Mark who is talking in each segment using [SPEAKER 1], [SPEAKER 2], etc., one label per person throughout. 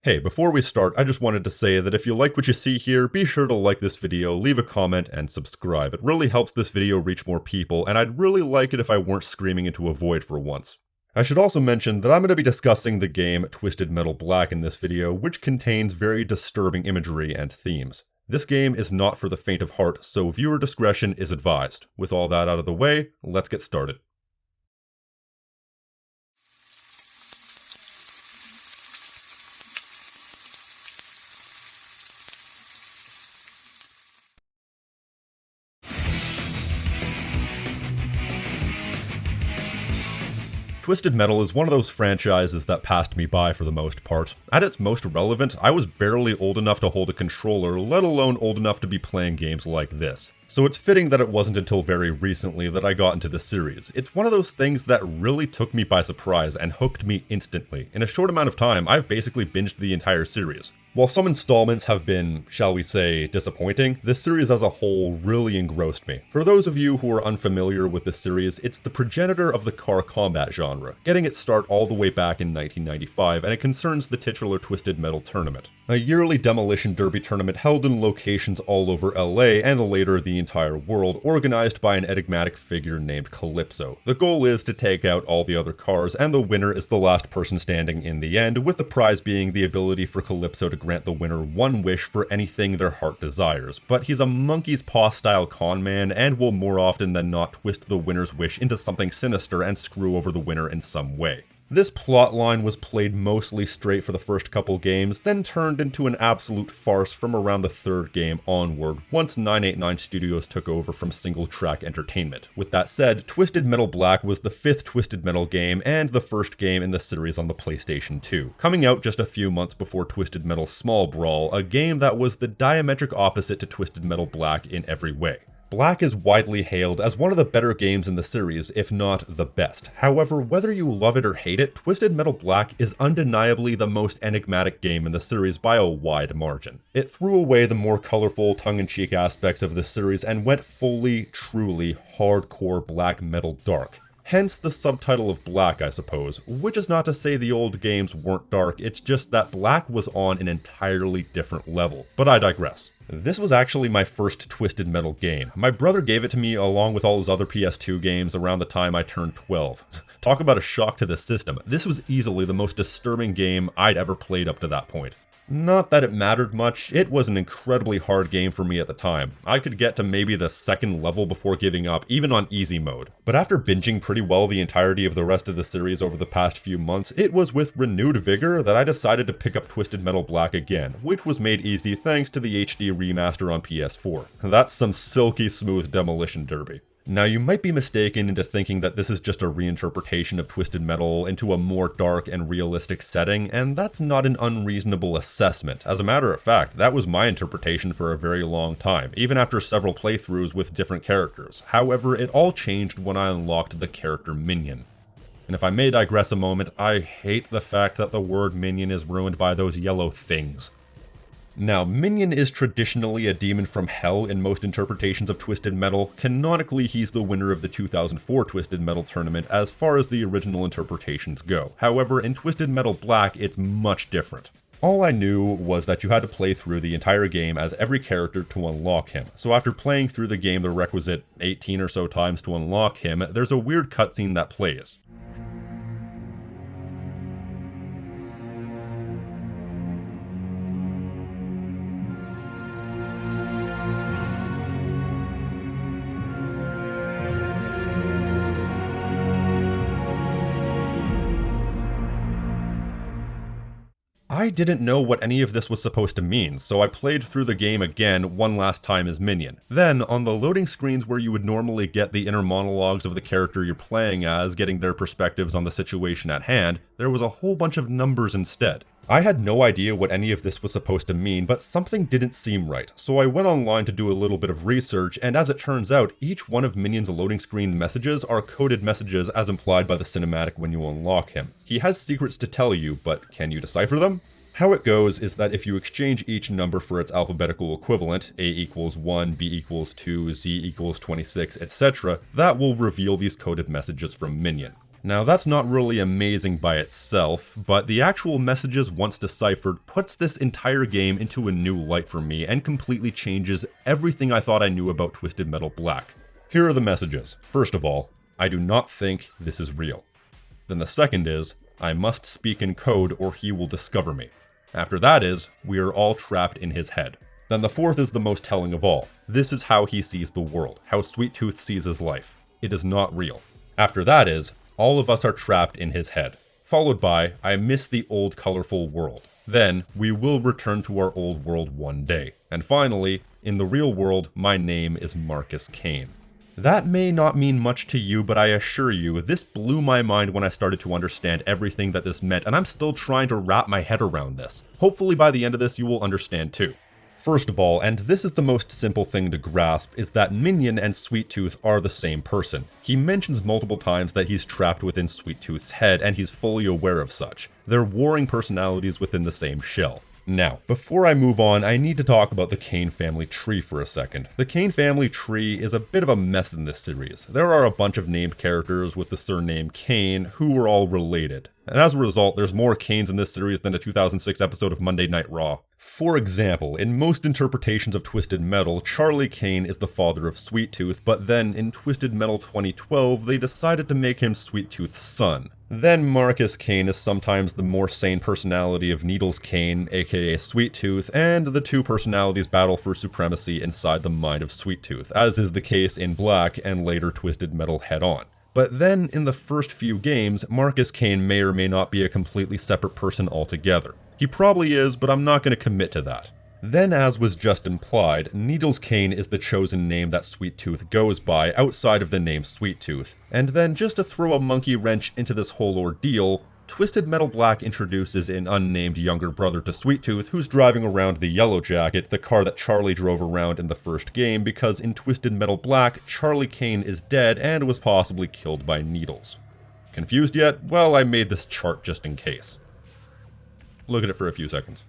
[SPEAKER 1] Hey, before we start, I just wanted to say that if you like what you see here, be sure to like this video, leave a comment, and subscribe. It really helps this video reach more people, and I'd really like it if I weren't screaming into a void for once. I should also mention that I'm going to be discussing the game Twisted Metal Black in this video, which contains very disturbing imagery and themes. This game is not for the faint of heart, so viewer discretion is advised. With all that out of the way, let's get started. Twisted Metal is one of those franchises that passed me by for the most part. At its most relevant, I was barely old enough to hold a controller, let alone old enough to be playing games like this. So it's fitting that it wasn't until very recently that I got into the series. It's one of those things that really took me by surprise and hooked me instantly. In a short amount of time, I've basically binged the entire series. While some installments have been, shall we say, disappointing, this series as a whole really engrossed me. For those of you who are unfamiliar with this series, it's the progenitor of the car combat genre, getting its start all the way back in 1995, and it concerns the titular Twisted Metal tournament. A yearly demolition derby tournament held in locations all over LA and later the entire world, organized by an enigmatic figure named Calypso. The goal is to take out all the other cars, and the winner is the last person standing in the end, with the prize being the ability for Calypso to grant the winner one wish for anything their heart desires. But he's a monkey's paw style con man and will more often than not twist the winner's wish into something sinister and screw over the winner in some way. This plotline was played mostly straight for the first couple games, then turned into an absolute farce from around the third game onward, once 989 Studios took over from Single Track Entertainment. With that said, Twisted Metal Black was the fifth Twisted Metal game and the first game in the series on the PlayStation 2, coming out just a few months before Twisted Metal Small Brawl, a game that was the diametric opposite to Twisted Metal Black in every way. Black is widely hailed as one of the better games in the series, if not the best. However, whether you love it or hate it, Twisted Metal Black is undeniably the most enigmatic game in the series by a wide margin. It threw away the more colorful, tongue-in-cheek aspects of the series and went fully, truly hardcore black metal dark. Hence the subtitle of Black, I suppose, which is not to say the old games weren't dark, it's just that Black was on an entirely different level. But I digress. This was actually my first Twisted Metal game. My brother gave it to me along with all his other PS2 games around the time I turned 12. Talk about a shock to the system. This was easily the most disturbing game I'd ever played up to that point. Not that it mattered much, it was an incredibly hard game for me at the time. I could get to maybe the second level before giving up, even on easy mode. But after binging pretty well the entirety of the rest of the series over the past few months, it was with renewed vigor that I decided to pick up Twisted Metal Black again, which was made easy thanks to the HD remaster on PS4. That's some silky smooth demolition derby. Now, you might be mistaken into thinking that this is just a reinterpretation of Twisted Metal into a more dark and realistic setting, and that's not an unreasonable assessment. As a matter of fact, that was my interpretation for a very long time, even after several playthroughs with different characters. However, it all changed when I unlocked the character Minion. And if I may digress a moment, I hate the fact that the word minion is ruined by those yellow things. Now, Minion is traditionally a demon from hell in most interpretations of Twisted Metal. Canonically, he's the winner of the 2004 Twisted Metal tournament as far as the original interpretations go. However, in Twisted Metal Black, it's much different. All I knew was that you had to play through the entire game as every character to unlock him. So after playing through the game the requisite 18 or so times to unlock him, there's a weird cutscene that plays. I didn't know what any of this was supposed to mean, so I played through the game again one last time as Minion. Then, on the loading screens where you would normally get the inner monologues of the character you're playing as, getting their perspectives on the situation at hand, there was a whole bunch of numbers instead. I had no idea what any of this was supposed to mean, but something didn't seem right, so I went online to do a little bit of research, and as it turns out, each one of Minion's loading screen messages are coded messages as implied by the cinematic when you unlock him. He has secrets to tell you, but can you decipher them? How it goes is that if you exchange each number for its alphabetical equivalent, A equals 1, B equals 2, Z equals 26, etc., that will reveal these coded messages from Minion. Now that's not really amazing by itself, but the actual messages once deciphered puts this entire game into a new light for me and completely changes everything I thought I knew about Twisted Metal Black. Here are the messages. First of all, I do not think this is real. Then the second is, I must speak in code or he will discover me. After that is, we are all trapped in his head. Then the fourth is the most telling of all. This is how he sees the world, how Sweet Tooth sees his life. It is not real. After that is, all of us are trapped in his head. Followed by, I miss the old colorful world. Then, we will return to our old world one day. And finally, in the real world, my name is Marcus Kane. That may not mean much to you, but I assure you, this blew my mind when I started to understand everything that this meant, and I'm still trying to wrap my head around this. Hopefully by the end of this you will understand too. First of all, and this is the most simple thing to grasp, is that Minion and Sweet Tooth are the same person. He mentions multiple times that he's trapped within Sweet Tooth's head, and he's fully aware of such. They're warring personalities within the same shell. Now, before I move on, I need to talk about the Kane family tree for a second. The Kane family tree is a bit of a mess in this series. There are a bunch of named characters with the surname Kane who are all related. And as a result, there's more Kanes in this series than a 2006 episode of Monday Night Raw. For example, in most interpretations of Twisted Metal, Charlie Kane is the father of Sweet Tooth, but then in Twisted Metal 2012, they decided to make him Sweet Tooth's son. Then Marcus Kane is sometimes the more sane personality of Needles Kane, aka Sweet Tooth, and the two personalities battle for supremacy inside the mind of Sweet Tooth, as is the case in Black and later Twisted Metal Head On. But then, in the first few games, Marcus Kane may or may not be a completely separate person altogether. He probably is, but I'm not going to commit to that. Then, as was just implied, Needles Kane is the chosen name that Sweet Tooth goes by outside of the name Sweet Tooth. And then, just to throw a monkey wrench into this whole ordeal, Twisted Metal Black introduces an unnamed younger brother to Sweet Tooth who's driving around the Yellow Jacket, the car that Charlie drove around in the first game, because in Twisted Metal Black, Charlie Kane is dead and was possibly killed by Needles. Confused yet? Well, I made this chart just in case. Look at it for a few seconds.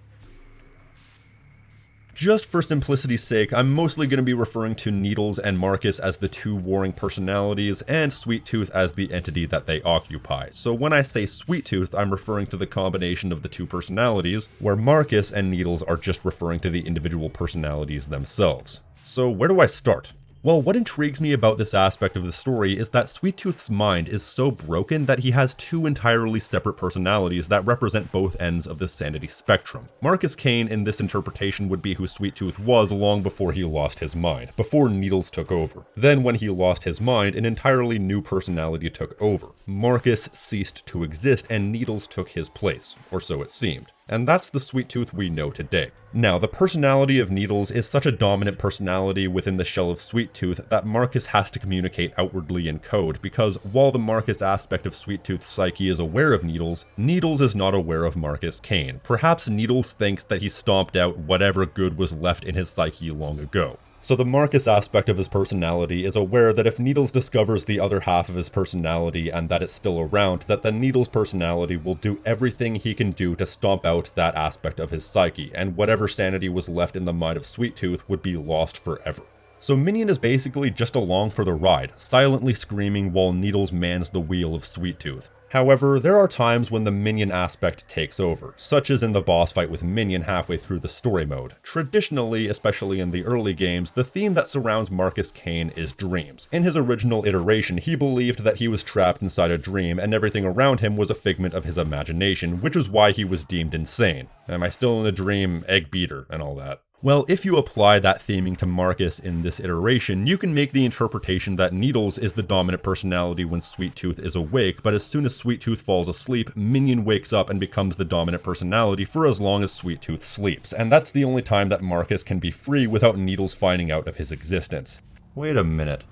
[SPEAKER 1] Just for simplicity's sake, I'm mostly going to be referring to Needles and Marcus as the two warring personalities, and Sweet Tooth as the entity that they occupy. So when I say Sweet Tooth, I'm referring to the combination of the two personalities, where Marcus and Needles are just referring to the individual personalities themselves. So where do I start? Well, what intrigues me about this aspect of the story is that Sweet Tooth's mind is so broken that he has two entirely separate personalities that represent both ends of the sanity spectrum. Marcus Kane in this interpretation would be who Sweet Tooth was long before he lost his mind, before Needles took over. Then when he lost his mind, an entirely new personality took over. Marcus ceased to exist and Needles took his place, or so it seemed. And that's the Sweet Tooth we know today. Now, the personality of Needles is such a dominant personality within the shell of Sweet Tooth that Marcus has to communicate outwardly in code, because while the Marcus aspect of Sweet Tooth's psyche is aware of Needles, Needles is not aware of Marcus Kane. Perhaps Needles thinks that he stomped out whatever good was left in his psyche long ago. So the Marcus aspect of his personality is aware that if Needles discovers the other half of his personality and that it's still around, that the Needles personality will do everything he can do to stomp out that aspect of his psyche, and whatever sanity was left in the mind of Sweet Tooth would be lost forever. So Minion is basically just along for the ride, silently screaming while Needles mans the wheel of Sweet Tooth. However, there are times when the Minion aspect takes over, such as in the boss fight with Minion halfway through the story mode. Traditionally, especially in the early games, the theme that surrounds Marcus Kane is dreams. In his original iteration, he believed that he was trapped inside a dream and everything around him was a figment of his imagination, which is why he was deemed insane. Am I still in a dream? Egg beater and all that. Well, if you apply that theming to Marcus in this iteration, you can make the interpretation that Needles is the dominant personality when Sweet Tooth is awake, but as soon as Sweet Tooth falls asleep, Minion wakes up and becomes the dominant personality for as long as Sweet Tooth sleeps, and that's the only time that Marcus can be free without Needles finding out of his existence. Wait a minute.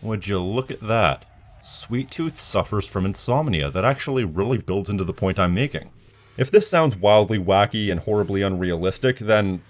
[SPEAKER 1] Would you look at that? Sweet Tooth suffers from insomnia that actually really builds into the point I'm making. If this sounds wildly wacky and horribly unrealistic, then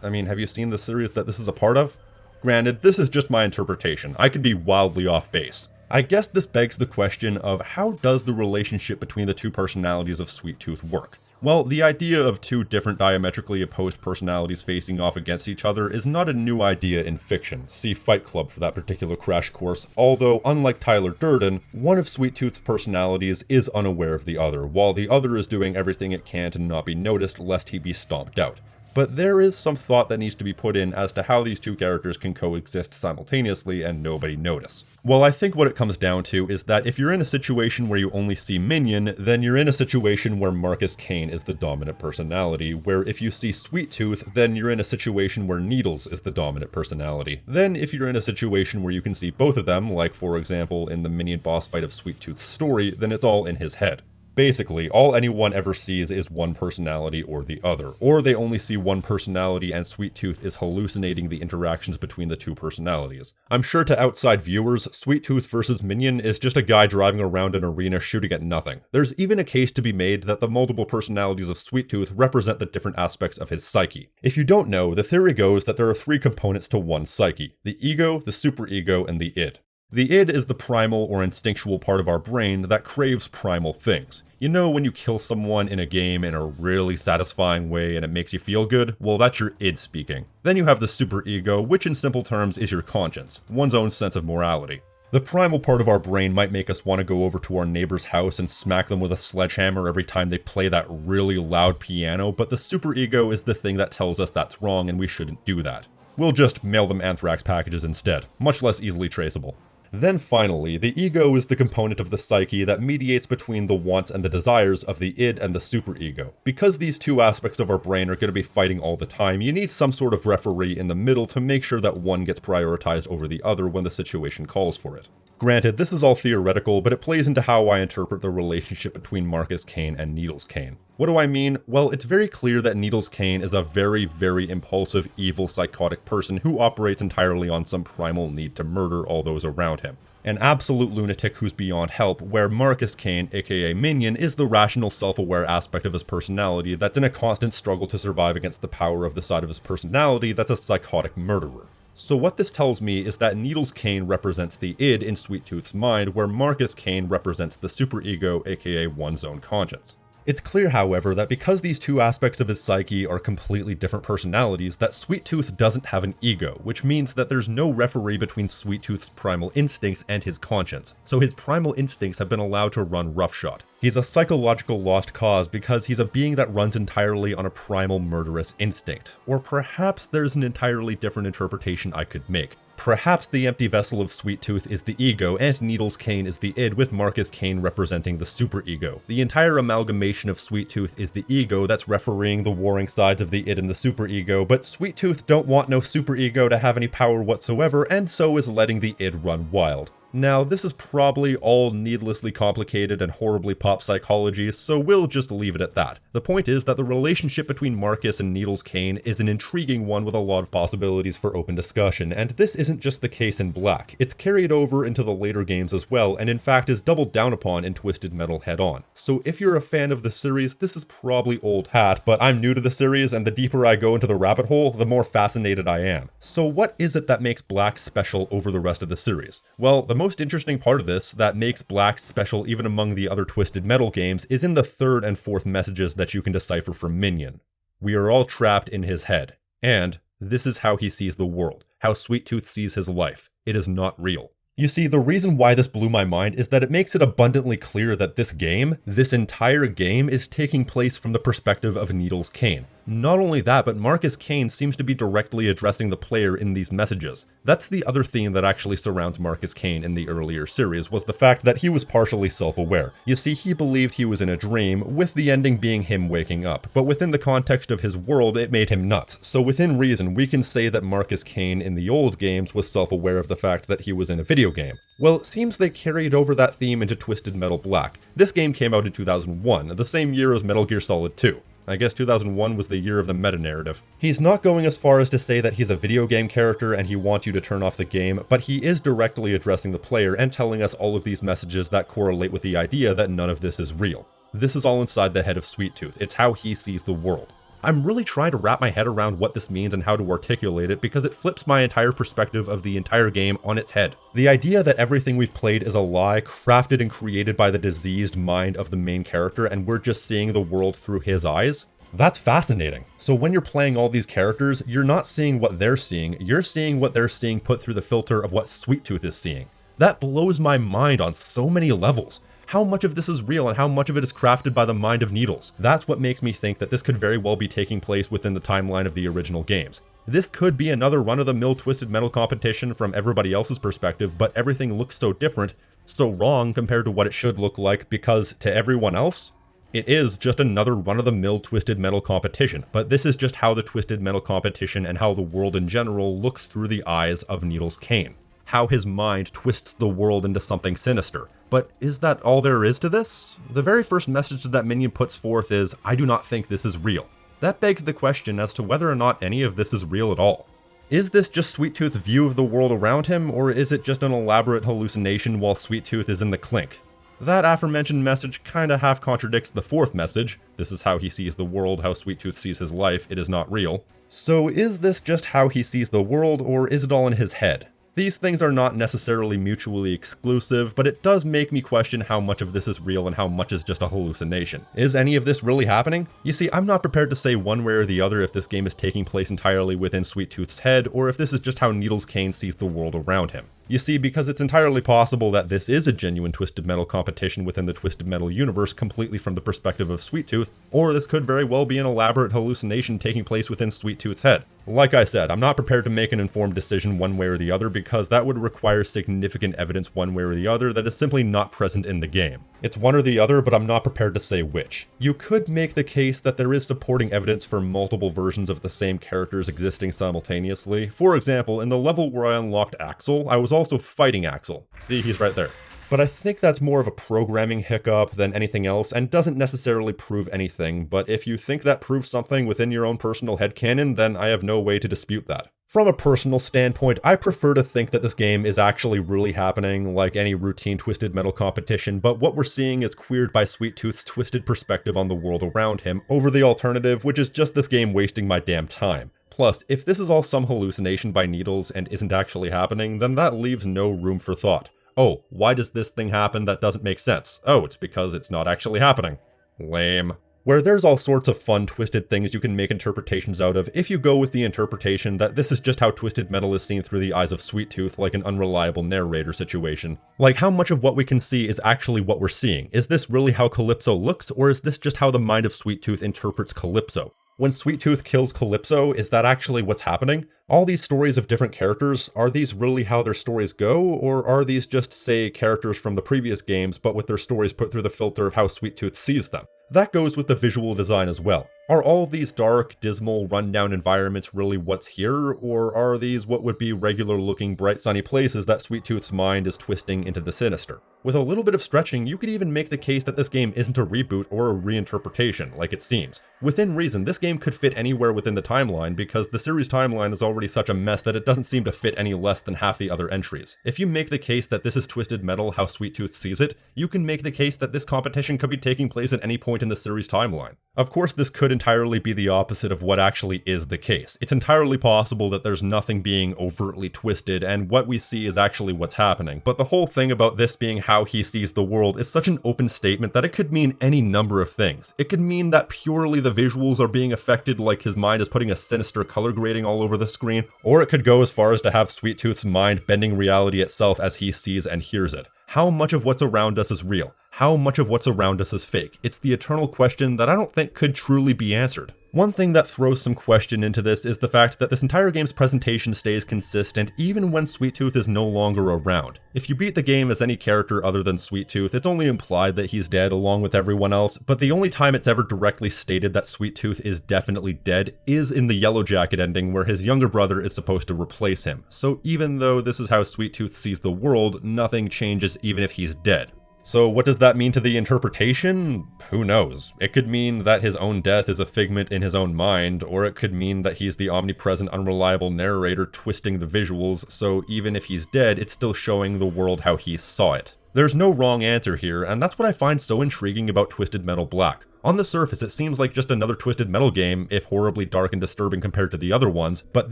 [SPEAKER 1] have you seen the series that this is a part of? Granted, this is just my interpretation. I could be wildly off base. I guess this begs the question of how does the relationship between the two personalities of Sweet Tooth work? Well, the idea of two different diametrically opposed personalities facing off against each other is not a new idea in fiction. See Fight Club for that particular crash course, although unlike Tyler Durden, one of Sweet Tooth's personalities is unaware of the other, while the other is doing everything it can to not be noticed lest he be stomped out. But there is some thought that needs to be put in as to how these two characters can coexist simultaneously and nobody notice. Well, I think what it comes down to is that if you're in a situation where you only see Minion, then you're in a situation where Marcus Kane is the dominant personality, where if you see Sweet Tooth, then you're in a situation where Needles is the dominant personality. Then if you're in a situation where you can see both of them, like for example in the Minion boss fight of Sweet Tooth's story, then it's all in his head. Basically, all anyone ever sees is one personality or the other, or they only see one personality and Sweet Tooth is hallucinating the interactions between the two personalities. I'm sure to outside viewers, Sweet Tooth versus Minion is just a guy driving around an arena shooting at nothing. There's even a case to be made that the multiple personalities of Sweet Tooth represent the different aspects of his psyche. If you don't know, the theory goes that there are three components to one psyche: the ego, the superego, and the id. The id is the primal or instinctual part of our brain that craves primal things. You know when you kill someone in a game in a really satisfying way and it makes you feel good? Well, that's your id speaking. Then you have the superego, which in simple terms is your conscience, one's own sense of morality. The primal part of our brain might make us want to go over to our neighbor's house and smack them with a sledgehammer every time they play that really loud piano, but the superego is the thing that tells us that's wrong and we shouldn't do that. We'll just mail them anthrax packages instead, much less easily traceable. Then finally, the ego is the component of the psyche that mediates between the wants and the desires of the id and the superego. Because these two aspects of our brain are going to be fighting all the time, you need some sort of referee in the middle to make sure that one gets prioritized over the other when the situation calls for it. Granted, this is all theoretical, but it plays into how I interpret the relationship between Marcus Kane and Needles Kane. What do I mean? Well, it's very clear that Needles Kane is a very, very impulsive, evil, psychotic person who operates entirely on some primal need to murder all those around him. An absolute lunatic who's beyond help, where Marcus Kane, aka Minion, is the rational, self-aware aspect of his personality that's in a constant struggle to survive against the power of the side of his personality that's a psychotic murderer. So what this tells me is that Needles Kane represents the id in Sweet Tooth's mind, where Marcus Kane represents the superego, aka one's own conscience. It's clear, however, that because these two aspects of his psyche are completely different personalities, that Sweet Tooth doesn't have an ego, which means that there's no referee between Sweet Tooth's primal instincts and his conscience, so his primal instincts have been allowed to run roughshod. He's a psychological lost cause because he's a being that runs entirely on a primal murderous instinct. Or perhaps there's an entirely different interpretation I could make. Perhaps the empty vessel of Sweet Tooth is the ego and Needles Kane is the id, with Marcus Kane representing the superego. The entire amalgamation of Sweet Tooth is the ego that's refereeing the warring sides of the id and the superego, but Sweet Tooth don't want no superego to have any power whatsoever, and so is letting the id run wild. Now, this is probably all needlessly complicated and horribly pop psychology, so we'll just leave it at that. The point is that the relationship between Marcus and Needles Kane is an intriguing one with a lot of possibilities for open discussion, and this isn't just the case in Black. It's carried over into the later games as well, and in fact is doubled down upon in Twisted Metal Head-On. So if you're a fan of the series, this is probably old hat, but I'm new to the series, and the deeper I go into the rabbit hole, the more fascinated I am. So what is it that makes Black special over the rest of the series? Well, the most interesting part of this that makes Black special even among the other Twisted Metal games is in the third and fourth messages that you can decipher from Minion. We are all trapped in his head, and this is how he sees the world, how Sweet Tooth sees his life. It is not real. You see, the reason why this blew my mind is that it makes it abundantly clear that this entire game is taking place from the perspective of Needles Kane. Not only that, but Marcus Kane seems to be directly addressing the player in these messages. That's the other theme that actually surrounds Marcus Kane in the earlier series, was the fact that he was partially self-aware. You see, he believed he was in a dream, with the ending being him waking up, but within the context of his world, it made him nuts. So within reason, we can say that Marcus Kane in the old games was self-aware of the fact that he was in a video game. Well, it seems they carried over that theme into Twisted Metal Black. This game came out in 2001, the same year as Metal Gear Solid 2. I guess 2001 was the year of the meta-narrative. He's not going as far as to say that he's a video game character and he wants you to turn off the game, but he is directly addressing the player and telling us all of these messages that correlate with the idea that none of this is real. This is all inside the head of Sweet Tooth. It's how he sees the world. I'm really trying to wrap my head around what this means and how to articulate it because it flips my entire perspective of the entire game on its head. The idea that everything we've played is a lie crafted and created by the diseased mind of the main character and we're just seeing the world through his eyes, that's fascinating. So when you're playing all these characters, you're not seeing what they're seeing, you're seeing what they're seeing put through the filter of what Sweet Tooth is seeing. That blows my mind on so many levels. How much of this is real and how much of it is crafted by the mind of Needles? That's what makes me think that this could very well be taking place within the timeline of the original games. This could be another run-of-the-mill Twisted Metal competition from everybody else's perspective, but everything looks so different, so wrong compared to what it should look like because to everyone else, it is just another run-of-the-mill Twisted Metal competition, but this is just how the Twisted Metal competition and how the world in general looks through the eyes of Needles Kane. How his mind twists the world into something sinister. But is that all there is to this? The very first message that Minion puts forth is, "I do not think this is real." That begs the question as to whether or not any of this is real at all. Is this just Sweet Tooth's view of the world around him, or is it just an elaborate hallucination while Sweet Tooth is in the clink? That aforementioned message kinda half contradicts the fourth message. This is how he sees the world, how Sweet Tooth sees his life, it is not real. So is this just how he sees the world, or is it all in his head? These things are not necessarily mutually exclusive, but it does make me question how much of this is real and how much is just a hallucination. Is any of this really happening? You see, I'm not prepared to say one way or the other if this game is taking place entirely within Sweet Tooth's head, or if this is just how Needles Kane sees the world around him. You see, because it's entirely possible that this is a genuine Twisted Metal competition within the Twisted Metal universe completely from the perspective of Sweet Tooth, or this could very well be an elaborate hallucination taking place within Sweet Tooth's head. Like I said, I'm not prepared to make an informed decision one way or the other because that would require significant evidence one way or the other that is simply not present in the game. It's one or the other, but I'm not prepared to say which. You could make the case that there is supporting evidence for multiple versions of the same characters existing simultaneously. For example, in the level where I unlocked Axel, I was also fighting Axel. See, he's right there. But I think that's more of a programming hiccup than anything else and doesn't necessarily prove anything, but if you think that proves something within your own personal headcanon, then I have no way to dispute that. From a personal standpoint, I prefer to think that this game is actually really happening like any routine Twisted Metal competition, but what we're seeing is queered by Sweet Tooth's twisted perspective on the world around him over the alternative, which is just this game wasting my damn time. Plus, if this is all some hallucination by Needles and isn't actually happening, then that leaves no room for thought. Oh, why does this thing happen that doesn't make sense? Oh, it's because it's not actually happening. Lame. Where there's all sorts of fun, twisted things you can make interpretations out of if you go with the interpretation that this is just how Twisted Metal is seen through the eyes of Sweet Tooth, like an unreliable narrator situation. Like, how much of what we can see is actually what we're seeing? Is this really how Calypso looks, or is this just how the mind of Sweet Tooth interprets Calypso? When Sweet Tooth kills Calypso, is that actually what's happening? All these stories of different characters, are these really how their stories go, or are these just, say, characters from the previous games, but with their stories put through the filter of how Sweet Tooth sees them? That goes with the visual design as well. Are all these dark, dismal, rundown environments really what's here, or are these what would be regular-looking, bright, sunny places that Sweet Tooth's mind is twisting into the sinister? With a little bit of stretching, you could even make the case that this game isn't a reboot or a reinterpretation, like it seems. Within reason, this game could fit anywhere within the timeline because the series timeline is already such a mess that it doesn't seem to fit any less than half the other entries. If you make the case that this is Twisted Metal how Sweet Tooth sees it, you can make the case that this competition could be taking place at any point in the series timeline. Of course, this could entirely be the opposite of what actually is the case. It's entirely possible that there's nothing being overtly twisted and what we see is actually what's happening, but the whole thing about this being how he sees the world is such an open statement that it could mean any number of things. It could mean that purely the visuals are being affected, like his mind is putting a sinister color grading all over the screen, or it could go as far as to have Sweet Tooth's mind bending reality itself as he sees and hears it. How much of what's around us is real? How much of what's around us is fake? It's the eternal question that I don't think could truly be answered. One thing that throws some question into this is the fact that this entire game's presentation stays consistent even when Sweet Tooth is no longer around. If you beat the game as any character other than Sweet Tooth, it's only implied that he's dead along with everyone else, but the only time it's ever directly stated that Sweet Tooth is definitely dead is in the Yellow Jacket ending where his younger brother is supposed to replace him. So even though this is how Sweet Tooth sees the world, nothing changes even if he's dead. So what does that mean to the interpretation? Who knows? It could mean that his own death is a figment in his own mind, or it could mean that he's the omnipresent, unreliable narrator twisting the visuals, so even if he's dead, it's still showing the world how he saw it. There's no wrong answer here, and that's what I find so intriguing about Twisted Metal Black. On the surface, it seems like just another Twisted Metal game, if horribly dark and disturbing compared to the other ones, but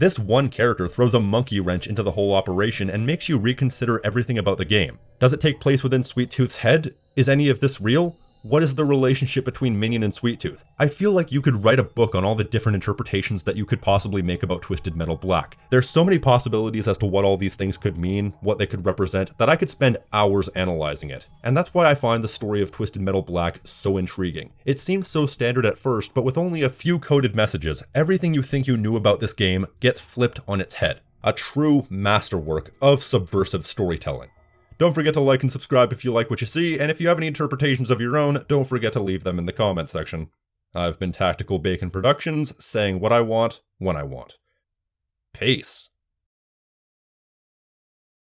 [SPEAKER 1] this one character throws a monkey wrench into the whole operation and makes you reconsider everything about the game. Does it take place within Sweet Tooth's head? Is any of this real? What is the relationship between Minion and Sweet Tooth? I feel like you could write a book on all the different interpretations that you could possibly make about Twisted Metal Black. There's so many possibilities as to what all these things could mean, what they could represent, that I could spend hours analyzing it. And that's why I find the story of Twisted Metal Black so intriguing. It seems so standard at first, but with only a few coded messages, everything you think you knew about this game gets flipped on its head. A true masterwork of subversive storytelling. Don't forget to like and subscribe if you like what you see, and if you have any interpretations of your own, don't forget to leave them in the comment section. I've been Tactical Bacon Productions, saying what I want, when I want. Peace.